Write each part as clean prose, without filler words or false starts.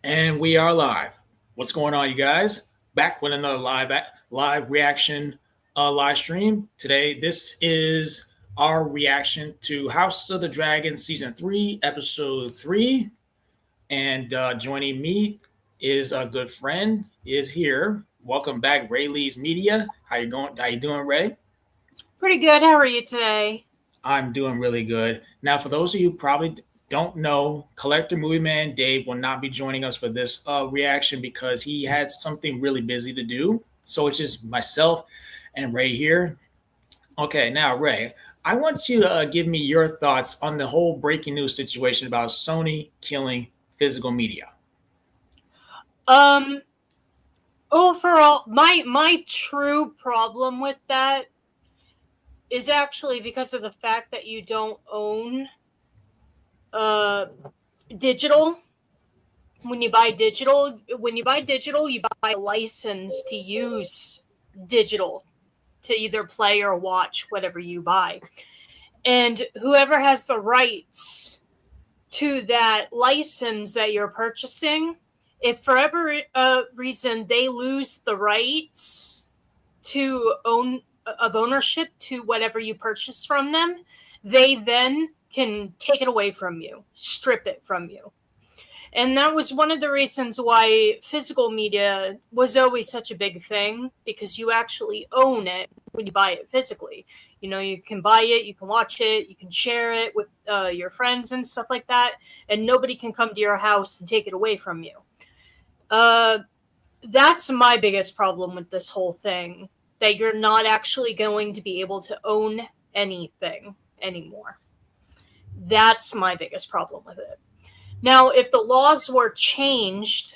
And we are live. What's going on, you guys? Back with another live reaction live stream. Today, this is our reaction to House of the Dragon Season 3, Episode 3. And joining me is a good friend, is here. Welcome back, Lee's Media. How you going? How you doing, Ray? Pretty good. How are you today? I'm doing really good. Now, for those of you who probably don't know, Collector Movie Man Dave will not be joining us for this reaction because he had something really busy to do. So it's just myself and Ray here. Okay, now, Ray, I want you to give me your thoughts on the whole breaking news situation about Sony killing physical media. Overall, my true problem with that is actually because of the fact that you don't own digital. When you buy digital, you buy a license to use digital to either play or watch whatever you buy. And whoever has the rights to that license that you're purchasing, if for whatever reason they lose the rights to ownership to whatever you purchase from them, they then can take it away from you, strip it from you. And that was one of the reasons why physical media was always such a big thing, because you actually own it when you buy it physically. You know, you can buy it, you can watch it, you can share it with your friends and stuff like that, and nobody can come to your house and take it away from you. That's my biggest problem with this whole thing, that you're not actually going to be able to own anything anymore. That's my biggest problem with it. Now, if the laws were changed,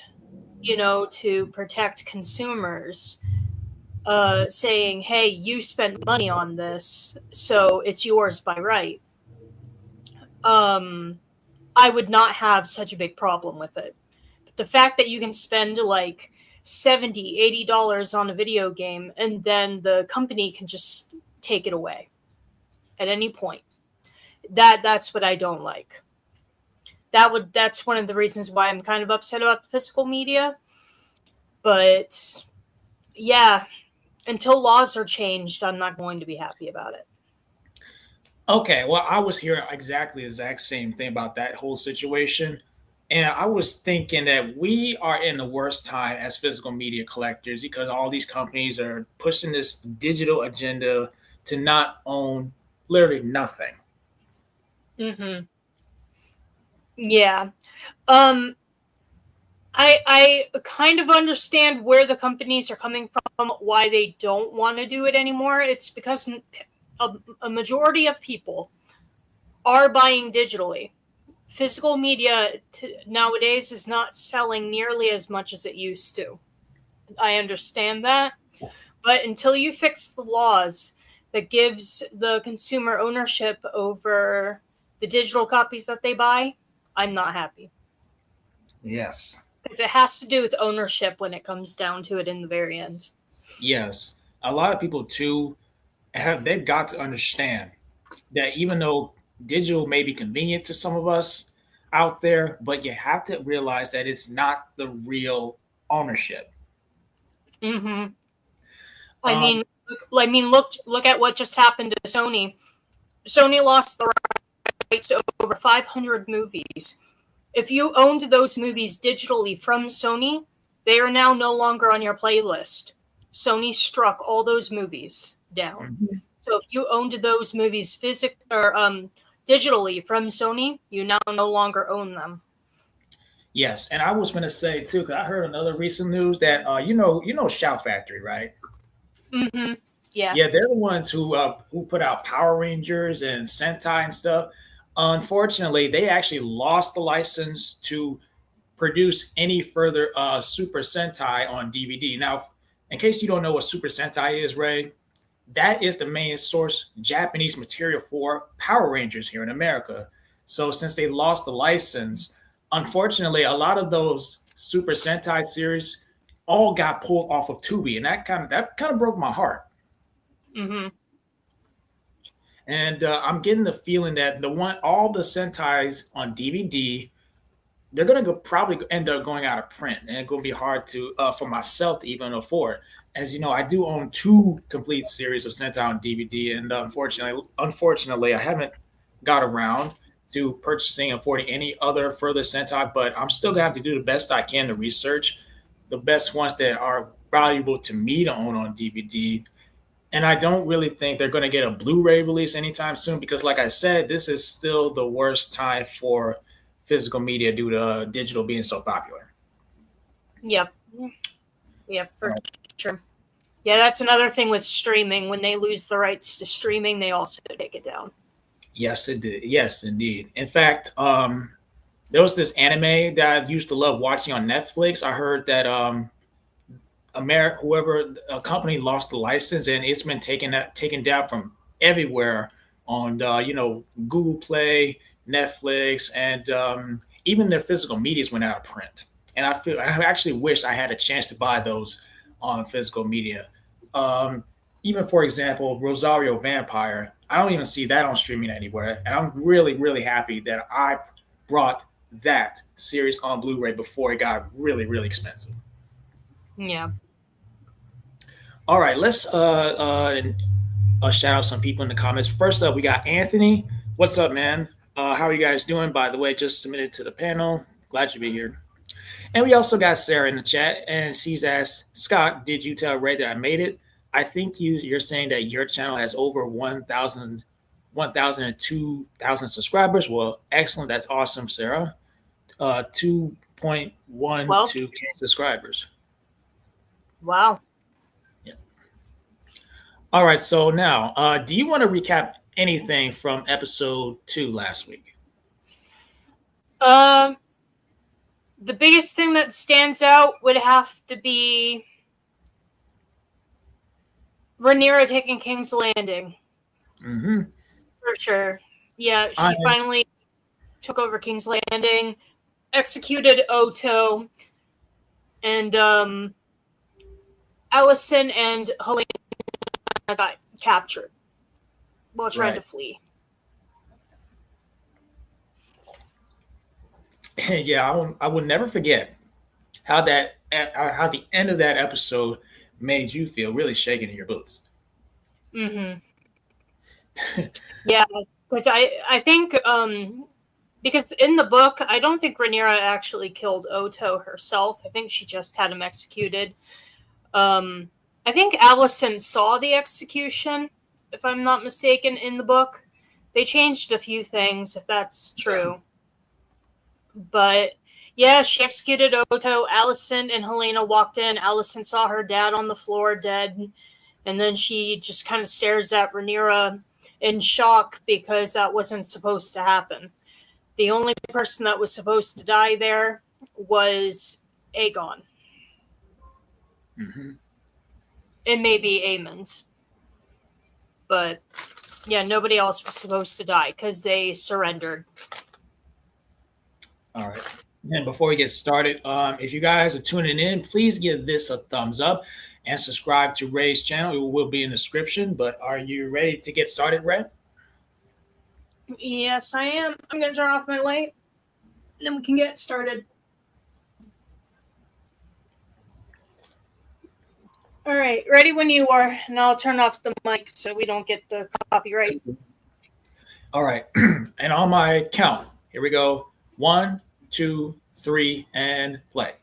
to protect consumers, saying, hey, you spent money on this, so it's yours by right, I would not have such a big problem with it. But the fact that you can spend like $70, $80 on a video game and then the company can just take it away at any point, that's what I don't like. That's one of the reasons why I'm kind of upset about the physical media. But yeah, until laws are changed, I'm not going to be happy about it. Okay, well, I was hearing exactly the exact same thing about that whole situation. And I was thinking that we are in the worst time as physical media collectors because all these companies are pushing this digital agenda to not own literally nothing. Mm-hmm. Yeah. I kind of understand where the companies are coming from, why they don't want to do it anymore. It's because a majority of people are buying digitally. Physical media nowadays is not selling nearly as much as it used to. I understand that. But until you fix the laws that gives the consumer ownership over the digital copies that they buy, I'm not happy. Yes. Because it has to do with ownership when it comes down to it in the very end. Yes. A lot of people too they've got to understand that even though digital may be convenient to some of us out there, but you have to realize that it's not the real ownership. Mm-hmm. Look at what just happened to Sony. Sony lost the rights to over 500 movies. If you owned those movies digitally from Sony, they are now no longer on your playlist. Sony struck all those movies down. Mm-hmm. So if you owned those movies digitally from Sony, you now no longer own them. Yes, and I was going to say too, because I heard another recent news that you know Shout Factory, right? Mm-hmm. Yeah. Yeah, they're the ones who put out Power Rangers and Sentai and stuff. Unfortunately, they actually lost the license to produce any further Super Sentai on DVD. Now, in case you don't know what Super Sentai is, Ray, that is the main source Japanese material for Power Rangers here in America. So since they lost the license, unfortunately, a lot of those Super Sentai series all got pulled off of Tubi, and that kind of broke my heart. Mm-hmm. And I'm getting the feeling that all the Sentais on DVD they're gonna go probably end up going out of print, and it's gonna be hard to for myself to even afford. As you know, I do own two complete series of Sentai on DVD, and unfortunately, I haven't got around to purchasing and affording any other further Sentai. But I'm still gonna have to do the best I can to research the best ones that are valuable to me to own on DVD. And I don't really think they're going to get a Blu-ray release anytime soon because, like I said, this is still the worst time for physical media due to digital being so popular. Yep. Yep, All for right. sure. Yeah, that's another thing with streaming. When they lose the rights to streaming, they also take it down. Yes, it did. Yes, indeed. In fact, there was this anime that I used to love watching on Netflix. I heard that whoever a company lost the license and it's been taken down from everywhere on Google Play, Netflix, and even their physical medias went out of print. And I actually wish I had a chance to buy those on physical media. Um, Even for example, Rosario Vampire, I don't even see that on streaming anywhere, and I'm really happy that I brought that series on Blu-ray before it got really expensive. Yeah. All right, let's shout out some people in the comments. First up, we got Anthony. What's up, man? How are you guys doing? By the way, just submitted to the panel. Glad to be here. And we also got Sarah in the chat, and she's asked, Scott, did you tell Ray that I made it? I think you're saying that your channel has over 1,000 and 2,000 subscribers. Well, excellent. That's awesome, Sarah. 2.12 Well, K subscribers. wow. Yeah. All right. So now, do you want to recap anything from episode 2 last week? Um, the biggest thing that stands out would have to be Rhaenyra taking King's Landing. Mm-hmm. For sure. Yeah, I she finally took over King's Landing, executed Oto, and Allison and Helena got captured while trying to right. flee. Yeah, I will never forget how the end of that episode made you feel really shaking in your boots. Mm-hmm. Yeah, because I think because in the book I don't think Rhaenyra actually killed Oto herself. I think she just had him executed. I think Allison saw the execution, if I'm not mistaken, in the book. They changed a few things, if that's true. But yeah, she executed Oto. Allison and Helena walked in. Allison saw her dad on the floor dead. And then she just kind of stares at Rhaenyra in shock because that wasn't supposed to happen. The only person that was supposed to die there was Aegon. Mm-hmm. It may be Aemond. But yeah, nobody else was supposed to die because they surrendered. All right. And before we get started, if you guys are tuning in, please give this a thumbs up and subscribe to Ray's channel. It will be in the description. But are you ready to get started, Ray? Yes, I am. I'm going to turn off my light, and then we can get started. All right, ready when you are, and I'll turn off the mic so we don't get the copyright. All right. And on my count, here we go. 1, 2, 3, and play.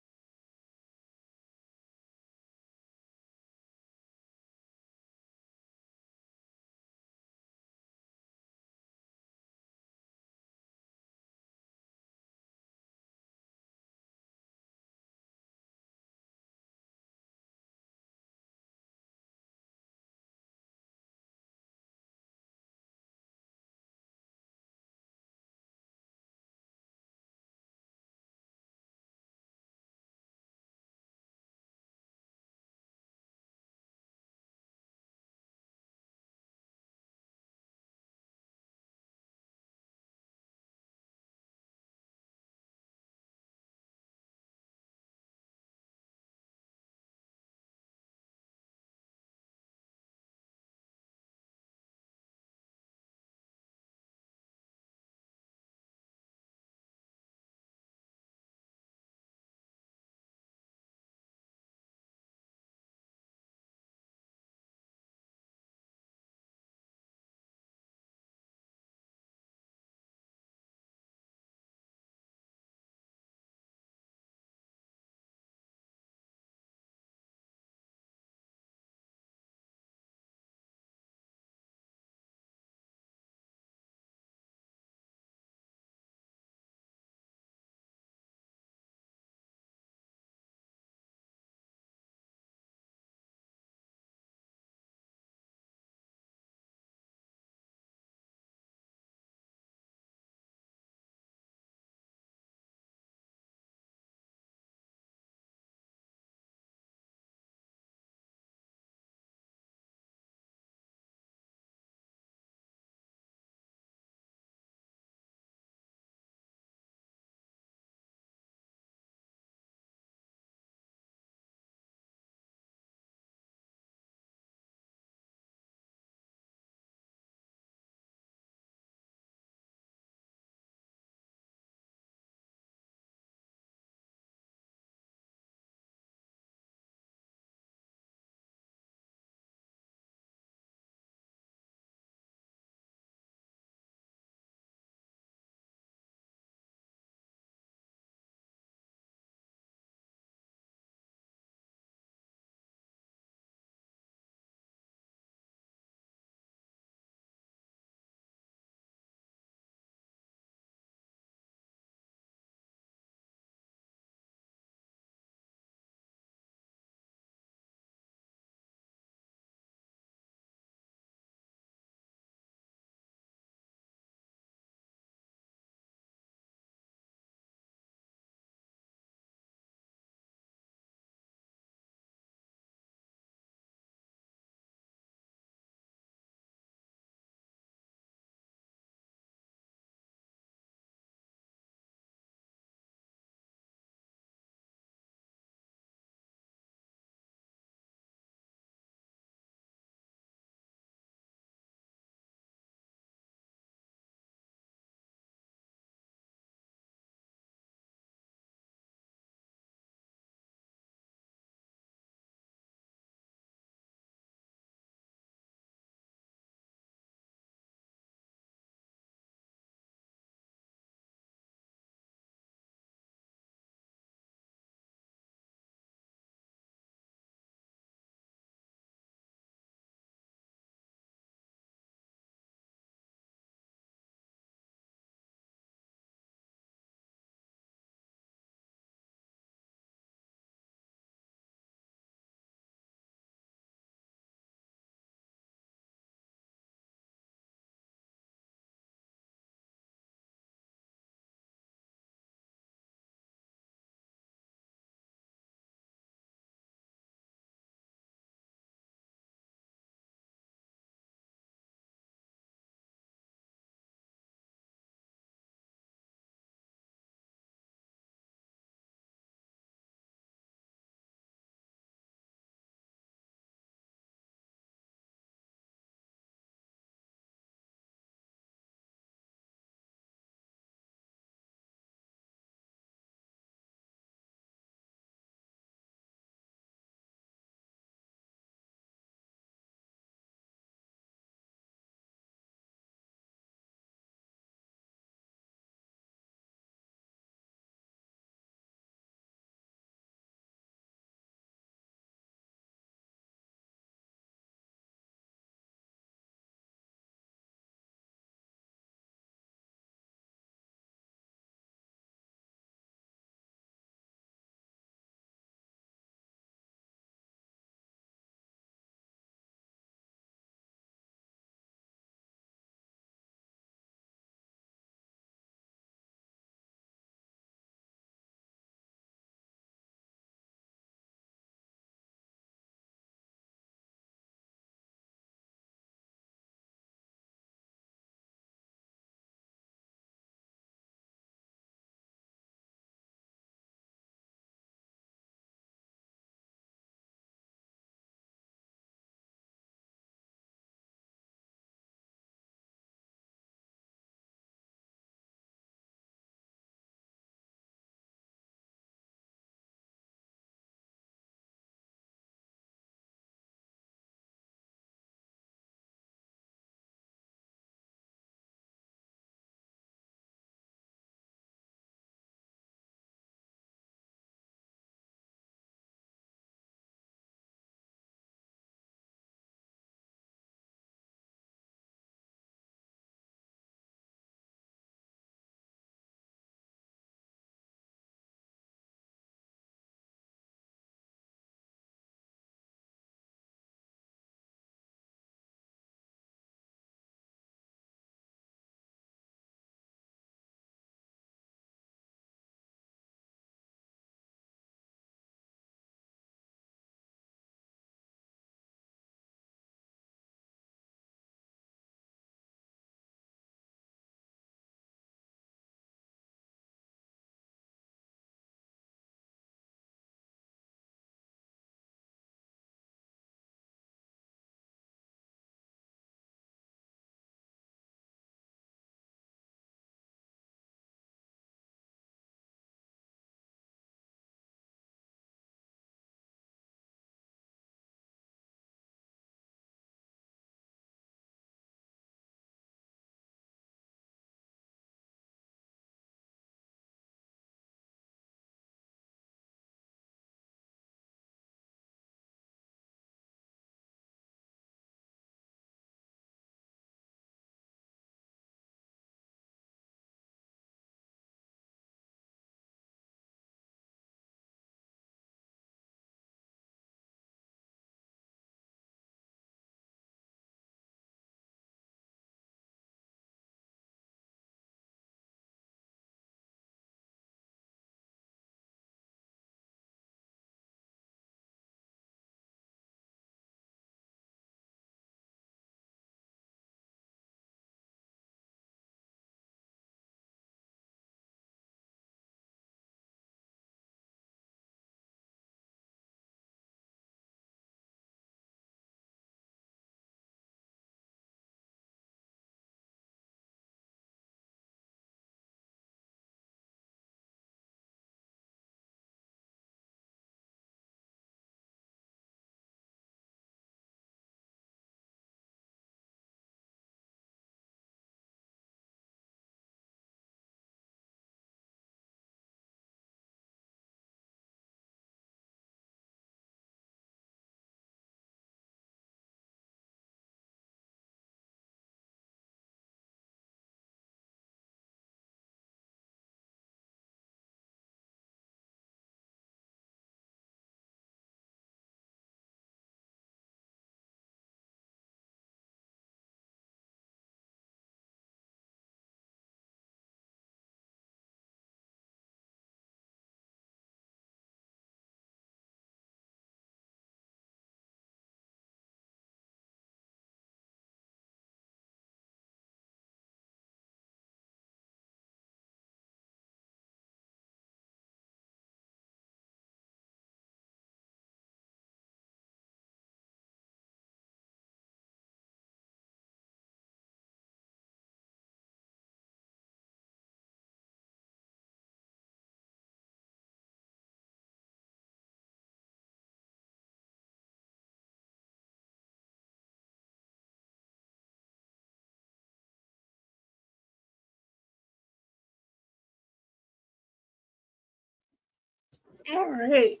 All right.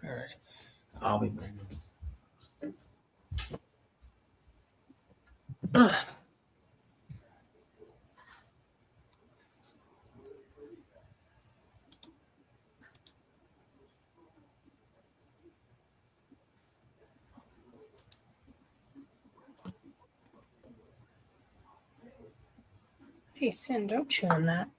All right. I'll be bringing this. Ugh. Hey, Sin, don't chew on that.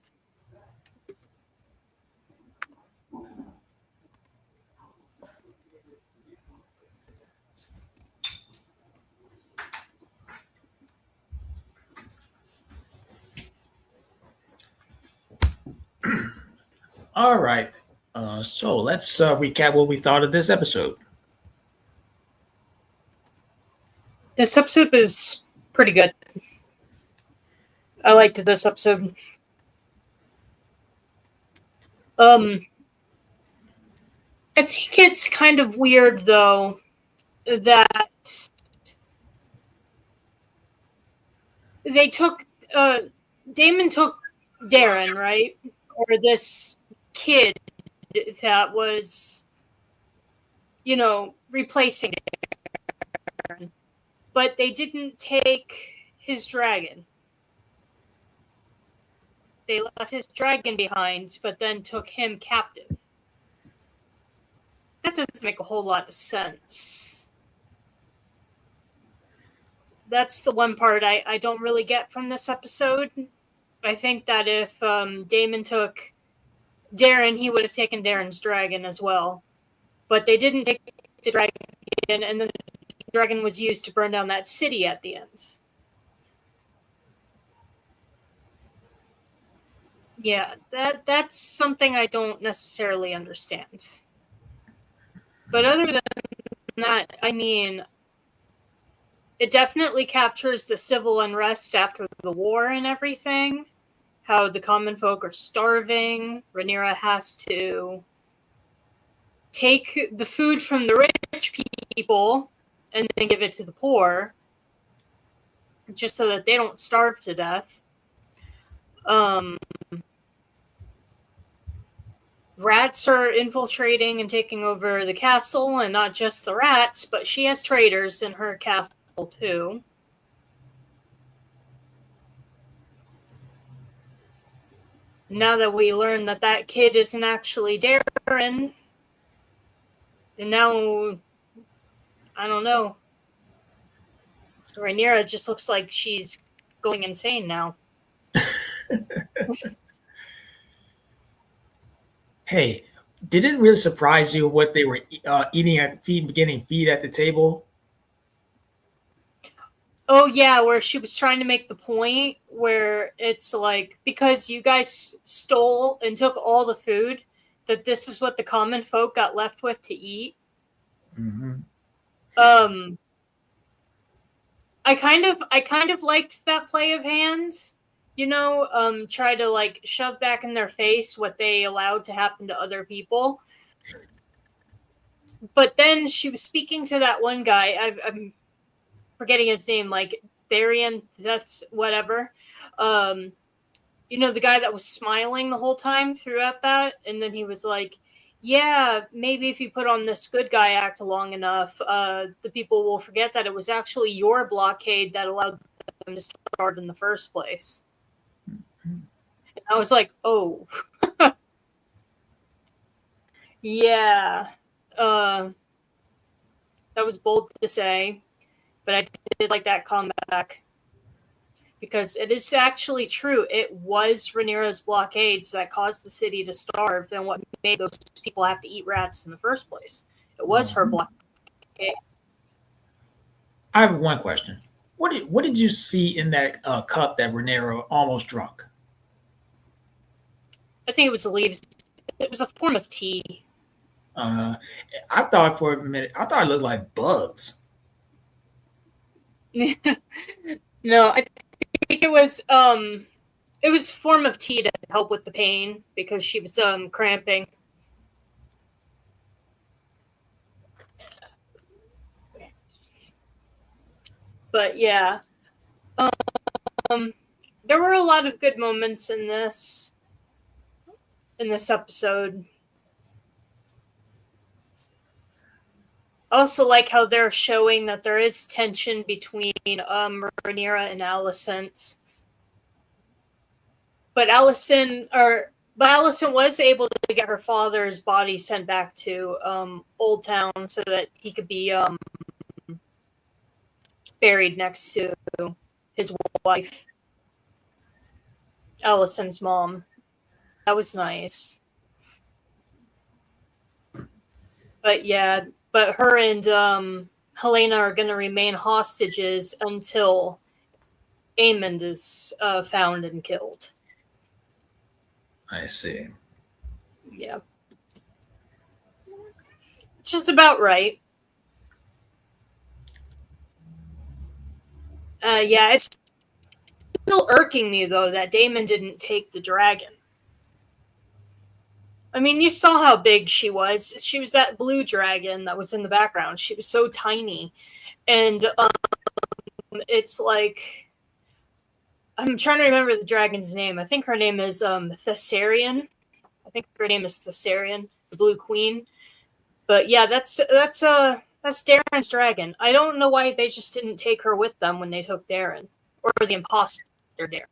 All right. So let's recap what we thought of this episode. This episode is pretty good. I liked this episode. I think it's kind of weird though that they took Damon took Darren, right? Or this kid that was, replacing Darren. But they didn't take his dragon. They left his dragon behind, but then took him captive. That doesn't make a whole lot of sense. That's the one part I don't really get from this episode. I think that if Damon took Darren, he would have taken Darren's dragon as well. But they didn't take the dragon, and then the dragon was used to burn down that city at the end. Yeah, that's something I don't necessarily understand. But other than that, I mean, it definitely captures the civil unrest after the war and everything. How the common folk are starving. Rhaenyra has to take the food from the rich people and then give it to the poor, just so that they don't starve to death. Rats are infiltrating and taking over the castle, and not just the rats, but she has traitors in her castle too. Now that we learn that that kid isn't actually Darren, and now, I don't know, Rhaenyra just looks like she's going insane now. Hey, did it really surprise you what they were eating at getting feed at the table? Oh yeah, where she was trying to make the point where it's like, because you guys stole and took all the food, that this is what the common folk got left with to eat. Mm-hmm. I kind of liked that play of hands, try to like shove back in their face what they allowed to happen to other people. But then she was speaking to that one guy. I'm forgetting his name, like Tharian, that's whatever. The guy that was smiling the whole time throughout that, and then he was like, yeah, maybe if you put on this good guy act long enough, the people will forget that it was actually your blockade that allowed them to start in the first place. And I was like, oh. Yeah. That was bold to say, but I did like that comeback. Because it is actually true. It was Rhaenyra's blockades that caused the city to starve and what made those people have to eat rats in the first place. It was her blockade. I have one question. What did you see in that cup that Rhaenyra almost drunk? I think it was the leaves. It was a form of tea. I thought for a minute, I thought it looked like bugs. No, I think it was a form of tea to help with the pain because she was cramping. But yeah, there were a lot of good moments in this episode. I also like how they're showing that there is tension between Rhaenyra and Alicent. But Alicent was able to get her father's body sent back to Old Town so that he could be buried next to his wife, Alicent's mom. That was nice. But yeah, but her and Helena are going to remain hostages until Aemond is found and killed. I see. Yeah. It's just about right. Yeah, it's still irking me, though, that Daemon didn't take the dragon. I mean, you saw how big she was. She was that blue dragon that was in the background. She was so tiny. And it's like... I'm trying to remember the dragon's name. I think her name is Thessarian. The Blue Queen. But yeah, that's Darren's dragon. I don't know why they just didn't take her with them when they took Darren. Or the imposter Darren.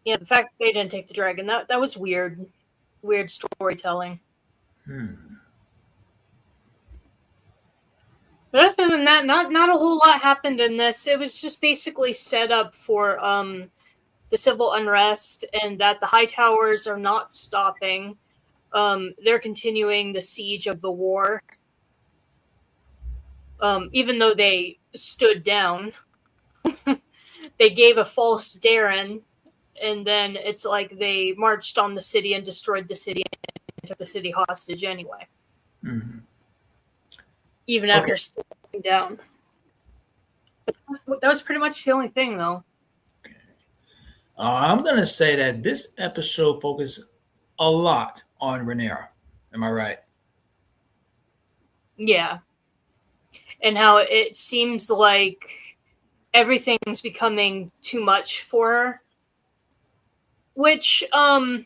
Yeah, the fact that they didn't take the dragon, that was weird. Weird storytelling. But other than that, not a whole lot happened in this. It was just basically set up for the civil unrest, and that the High Towers are not stopping. They're continuing the siege of the war. Even though they stood down. They gave a false Darren, and then it's like they marched on the city and destroyed the city and took the city hostage anyway. Mm-hmm. Even after stepping down. That was pretty much the only thing, though. Okay. I'm going to say that this episode focused a lot on Rhaenyra. Am I right? Yeah. And how it seems like everything's becoming too much for her. Which, I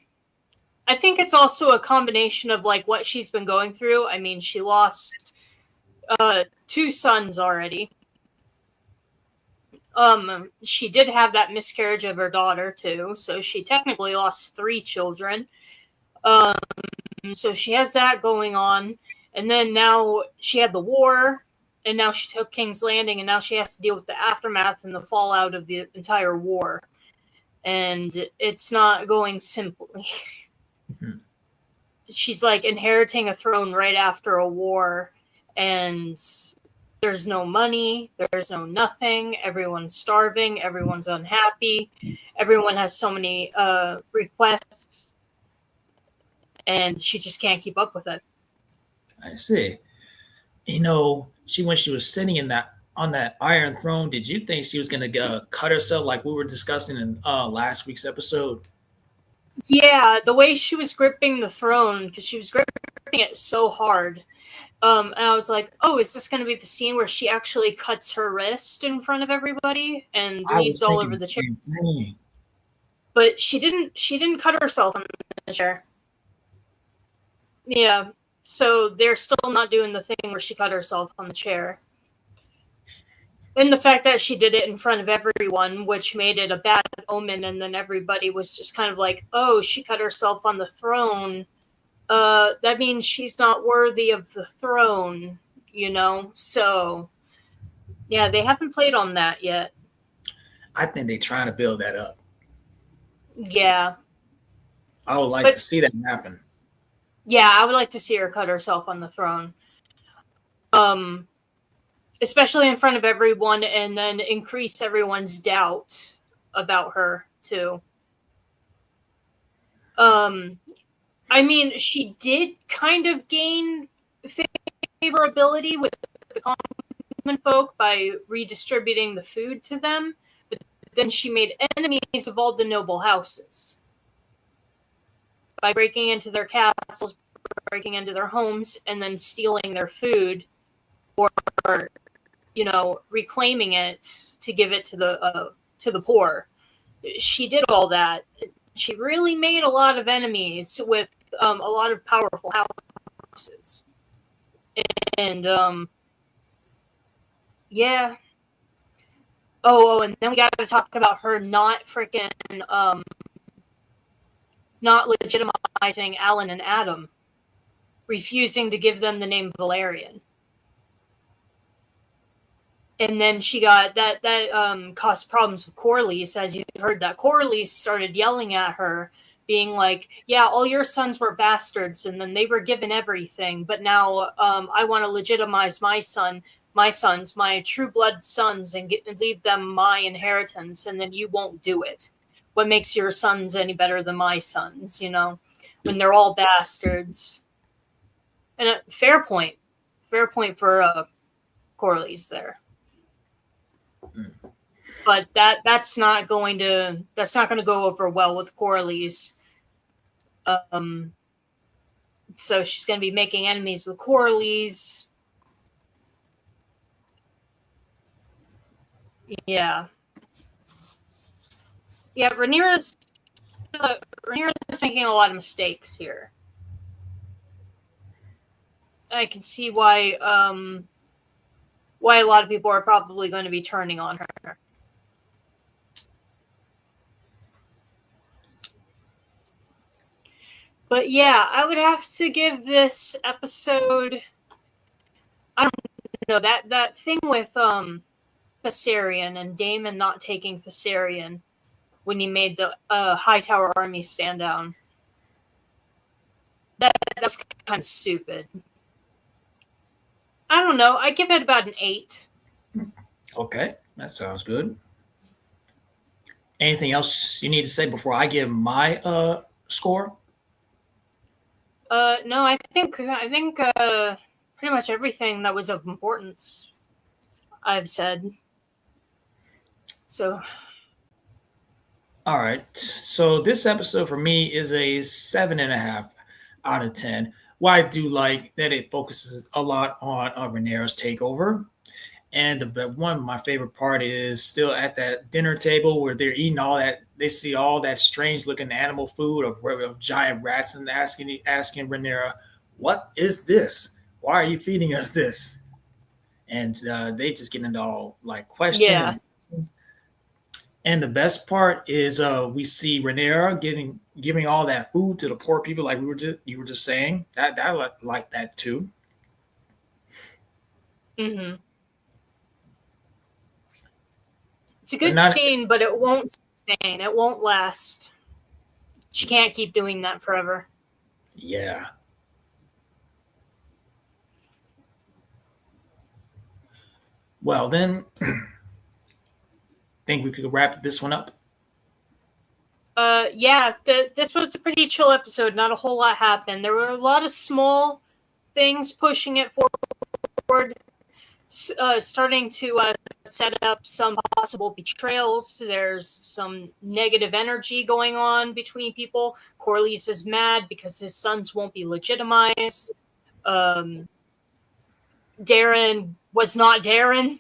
think it's also a combination of, like, what she's been going through. I mean, she lost 2 sons already. She did have that miscarriage of her daughter, too. So she technically lost 3 children. So she has that going on. And then now she had the war. And now she took King's Landing. And now she has to deal with the aftermath and the fallout of the entire war. And it's not going simply. Mm-hmm. She's like inheriting a throne right after a war, and there's no money, there's no nothing, everyone's starving, everyone's unhappy, everyone has so many requests, and she just can't keep up with it. I see. You know, when she was sitting on that Iron Throne, did you think she was going to cut herself like we were discussing in last week's episode? Yeah, the way she was gripping the throne, because she was gripping it so hard. And I was like, oh, is this going to be the scene where she actually cuts her wrist in front of everybody and bleeds all over the chair? But she didn't cut herself on the chair. Yeah, so they're still not doing the thing where she cut herself on the chair. And the fact that she did it in front of everyone, which made it a bad omen, and then everybody was just kind of like, oh, she cut herself on the throne. That means she's not worthy of the throne, you know? So, yeah, they haven't played on that yet. I think they're trying to build that up. Yeah. I would like to see that happen. Yeah, I would like to see her cut herself on the throne. Especially in front of everyone, and then increase everyone's doubt about her, too. I mean, she did kind of gain favorability with the common folk by redistributing the food to them, but then she made enemies of all the noble houses by breaking into their castles, breaking into their homes, and then stealing their food, or reclaiming it to give it to the poor. She did all that. She really made a lot of enemies with a lot of powerful houses. And yeah. Oh, and then we got to talk about her not freaking not legitimizing Alan and Adam, refusing to give them the name Valerian. And then she got that caused problems with Corlys, as you heard that Corlys started yelling at her, being like, yeah, all your sons were bastards and then they were given everything, but now I want to legitimize my sons, my true blood sons, and leave them my inheritance, and then you won't do it. What makes your sons any better than my sons, when they're all bastards? And fair point for Corlys there. But that's not going to go over well with Corlys. So she's going to be making enemies with Corlys. Yeah. Yeah, Rhaenyra's making a lot of mistakes here. I can see why a lot of people are probably going to be turning on her. But yeah, I would have to give this episode, I don't know, that thing with Viserion and Daemon not taking Viserion when he made the Hightower army stand down. That's kind of stupid. I don't know. I give it about an 8. Okay, that sounds good. Anything else you need to say before I give my score? No, I think pretty much everything that was of importance I've said. So, all right. So this episode for me is a 7.5 out of 10. Why I do like that it focuses a lot on Rhaenyra's takeover. And one of my favorite part is still at that dinner table where they're eating all that. They see all that strange looking animal food of giant rats and asking Rhaenyra, "What is this? Why are you feeding us this?" And they just get into all like question. yeah. And the best part is we see Rhaenyra giving all that food to the poor people, like you were just saying. That I like that too. Mm-hmm. It's a But good not scene, but it won't sustain. It won't last. She can't keep doing that forever. yeah. Well then, think we could wrap this one up. Yeah, this was a pretty chill episode. Not a whole lot happened. There were a lot of small things pushing it forward, starting to set up some possible betrayals. There's some negative energy going on between people. Corlys is mad because his sons won't be legitimized. Darren was not Darren,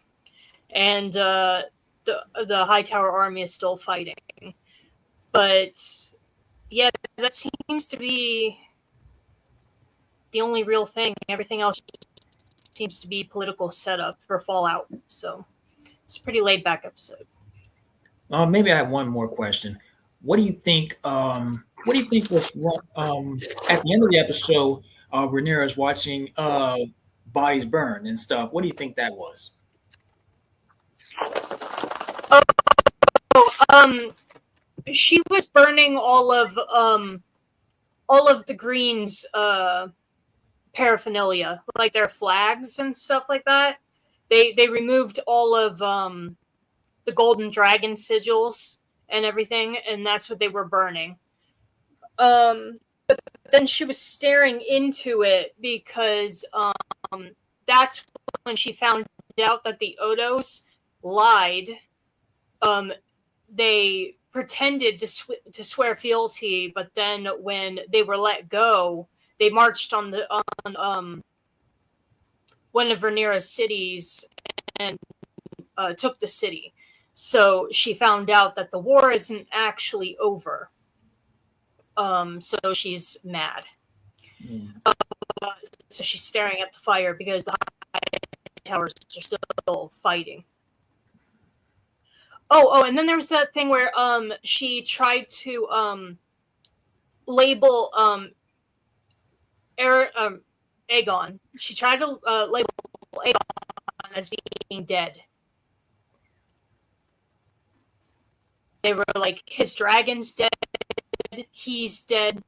and the Hightower army is still fighting. But yeah, that seems to be the only real thing. Everything else seems to be political setup for Fallout. So it's a pretty laid back episode. Maybe I have one more question. What do you think? What do you think was at the end of the episode? Rhaenyra is watching bodies burn and stuff. What do you think that was? Oh, she was burning all of the Greens' paraphernalia, like their flags and stuff like that. They removed all of the golden dragon sigils and everything, and that's what they were burning. But then she was staring into it because that's when she found out that the Odos lied. They pretended to swear fealty, but then when they were let go, they marched on one of Rhaenyra's cities and took the city. So she found out that the war isn't actually over. So she's mad. so she's staring at the fire because the high towers are still fighting. And then there was that thing where she tried to label Aegon. She tried to label Aegon as being dead. They were like, his dragon's dead, he's dead,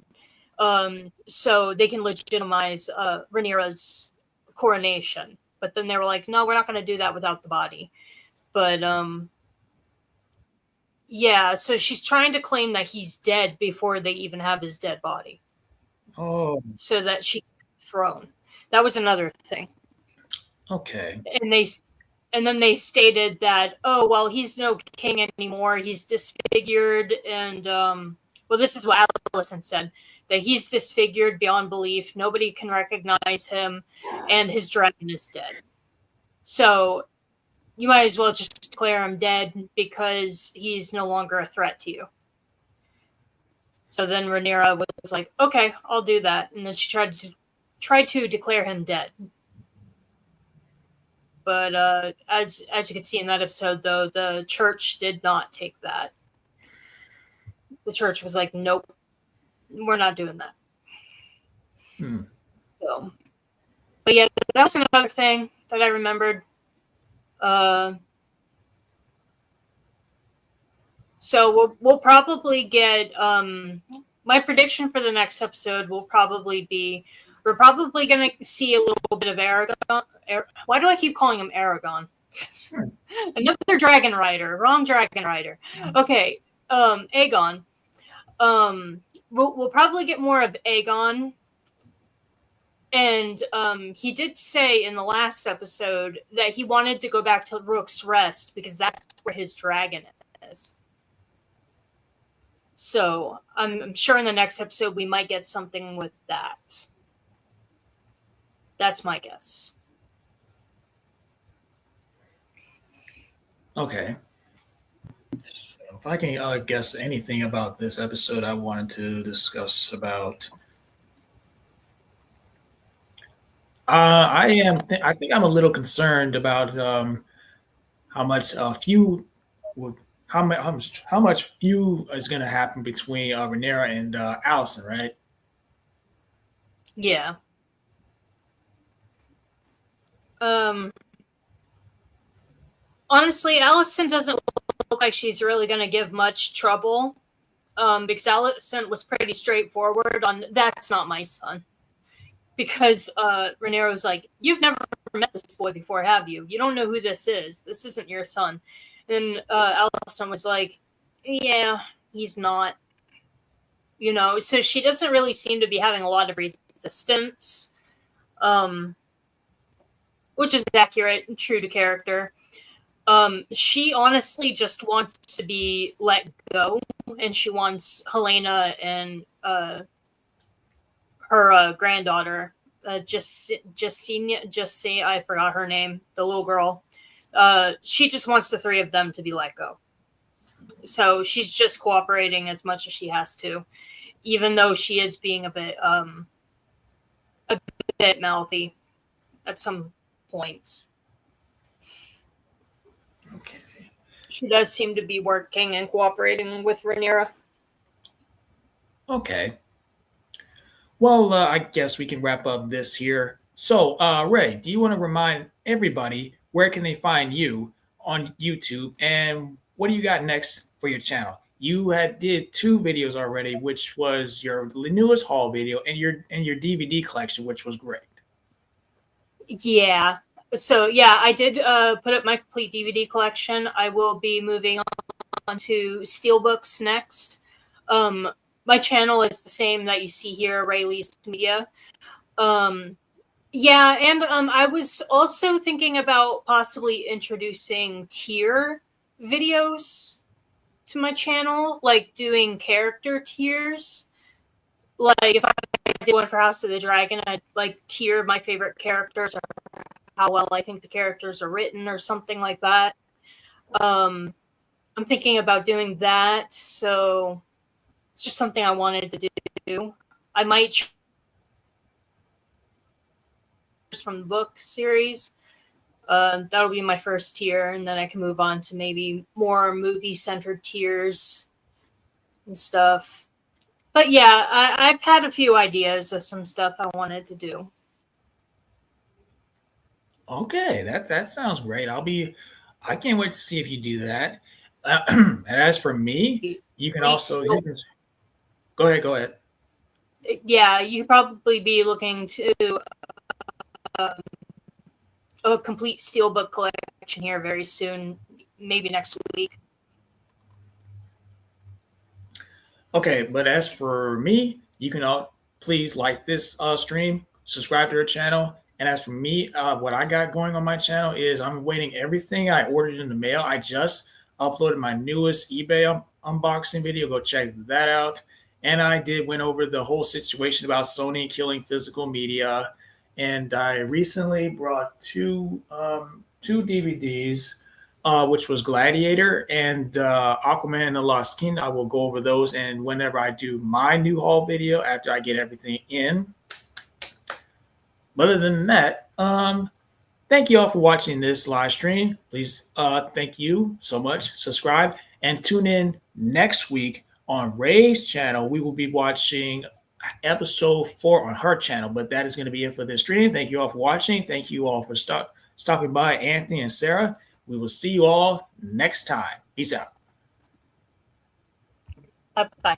so they can legitimize Rhaenyra's coronation. But then they were like, no, we're not going to do that without the body. But yeah, so she's trying to claim that he's dead before they even have his dead body. Oh, so that she can be thrown. That was another thing. okay. And then they stated that, oh, well, he's no king anymore. He's disfigured. And, well, this is what Alicent said, that he's disfigured beyond belief. Nobody can recognize him. And his dragon is dead. So you might as well just declare him dead because he's no longer a threat to you. So then Rhaenyra was like, okay, I'll do that. And then she tried to declare him dead. But as you can see in that episode, though, the church did not take that. The church was like, nope, we're not doing that. So, but yeah, that was another thing that I remembered. So we'll probably get my prediction for the next episode will probably be we're probably going to see a little bit of Aragon. Why do I keep calling him Aragon? Another dragon rider. Wrong dragon rider. Okay, Aegon. We'll probably get more of Aegon. And he did say in the last episode that he wanted to go back to Rook's Rest because that's where his dragon is. So I'm sure in the next episode we might get something with that. That's my guess. Okay. So if I can guess anything about this episode, I wanted to discuss about. I think I'm a little concerned about how much how much feud is going to happen between Rhaenyra and Alicent, right? Yeah. Honestly, Alicent doesn't look like she's really going to give much trouble. Because Alicent was pretty straightforward on that's not my son. Because Rhaenyra was like, you've never met this boy before, have you? You don't know who this is. This isn't your son. And Alicent was like, yeah, he's not. You know, so she doesn't really seem to be having a lot of resistance. Which is accurate and true to character. She honestly just wants to be let go, and she wants Helena and her granddaughter, just see, I forgot her name, the little girl. She just wants the three of them to be let go. So she's just cooperating as much as she has to, even though she is being a bit mouthy at some points. Okay. She does seem to be working and cooperating with Rhaenyra. Okay. Well, I guess we can wrap up this here. So, Ray, do you want to remind everybody where can they find you on YouTube, and what do you got next for your channel? You did 2 videos already, which was your newest haul video and your DVD collection, which was great. Yeah. So yeah, I did put up my complete DVD collection. I will be moving on to Steelbooks next. My channel is the same that you see here, Lee's Media. Yeah, and I was also thinking about possibly introducing tier videos to my channel, like doing character tiers. Like if I did one for House of the Dragon, I'd like tier my favorite characters or how well I think the characters are written or something like that. I'm thinking about doing that, so it's just something I wanted to do. I might from the book series. That'll be my first tier, and then I can move on to maybe more movie-centered tiers and stuff. But yeah, I've had a few ideas of some stuff I wanted to do. Okay, that sounds great. I can't wait to see if you do that. And as for me, you can also you can go ahead. Yeah, you could probably be looking to a complete steelbook collection here very soon, maybe next week. Okay, but as for me, you can all please like this stream, subscribe to our channel. And as for me, what I got going on my channel is I'm waiting everything I ordered in the mail. I just uploaded my newest eBay unboxing video. Go check that out. And I went over the whole situation about Sony killing physical media. And I recently brought two DVDs, which was Gladiator and Aquaman and the Lost Kingdom. I will go over those, and whenever I do my new haul video after I get everything in. But other than that, thank you all for watching this live stream. Please, thank you so much. Subscribe and tune in next week on Ray's channel. We will be watching episode 4 on her channel, but that is going to be it for this stream. Thank you all for watching. Thank you all for stopping by, Anthony and Sarah. We will see you all next time. Peace out. Bye-bye.